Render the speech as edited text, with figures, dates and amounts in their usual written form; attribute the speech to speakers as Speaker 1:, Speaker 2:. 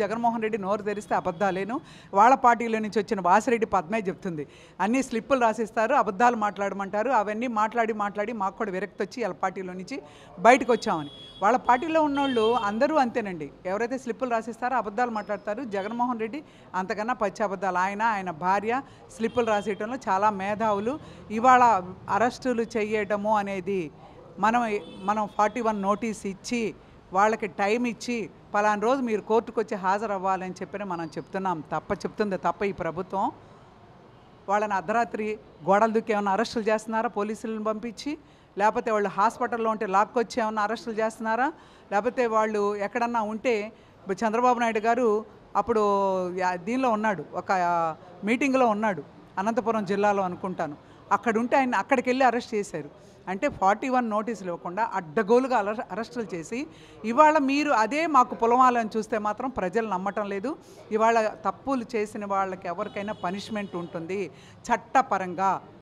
Speaker 1: జగన్మోహన్ రెడ్డి నోరు తెరిస్తే అబద్ధాలేను. వాళ్ళ పార్టీలో నుంచి వచ్చిన వాసిరెడ్డి పద్మే చెప్తుంది. అన్ని స్లిప్పులు రాసిస్తారు, అబద్ధాలు మాట్లాడమంటారు. అవన్నీ మాట్లాడి మాకు కూడా విరక్తి వచ్చి వాళ్ళ పార్టీలో నుంచి బయటకు వచ్చామని. వాళ్ళ పార్టీలో ఉన్నోళ్ళు అందరూ అంతేనండి. ఎవరైతే స్లిప్పులు రాసిస్తారో అబద్ధాలు మాట్లాడతారు. జగన్మోహన్ రెడ్డి అంతకన్నా పచ్చి అబద్ధాలు. ఆయన భార్య స్లిప్పులు రాసేయటంలో చాలా మేధావులు. ఇవాళ అరెస్టులు చేయటము అనేది మనం 41 నోటీస్ ఇచ్చి వాళ్ళకి టైం ఇచ్చి పలానా రోజు మీరు కోర్టుకు వచ్చి హాజరవ్వాలని చెప్పి మనం చెప్తున్నాం. చెప్తుంది తప్ప ఈ ప్రభుత్వం వాళ్ళని అర్ధరాత్రి గోడలు దుక్కి ఏమైనా అరెస్టులు చేస్తున్నారా పోలీసులను పంపించి? లేకపోతే వాళ్ళు హాస్పిటల్లో ఉంటే లాక్కొచ్చి ఏమన్నా అరెస్టులు చేస్తున్నారా? లేకపోతే వాళ్ళు ఎక్కడన్నా ఉంటే చంద్రబాబు నాయుడు గారు అప్పుడు దీనిలో ఉన్నాడు, ఒక మీటింగ్లో ఉన్నాడు, అనంతపురం జిల్లాలో అనుకుంటాను. అక్కడ ఉంటే ఆయన అక్కడికి వెళ్ళి అరెస్ట్ చేశారు. అంటే 41 నోటీసులు ఇవ్వకుండా అడ్డగోలుగా అరెస్టులు చేసి ఇవాళ మీరు అదే మాకు పొలమాలని చూస్తే మాత్రం ప్రజలు నమ్మటం లేదు. ఇవాళ తప్పులు చేసిన వాళ్ళకి ఎవరికైనా పనిష్మెంట్ ఉంటుంది చట్టపరంగా.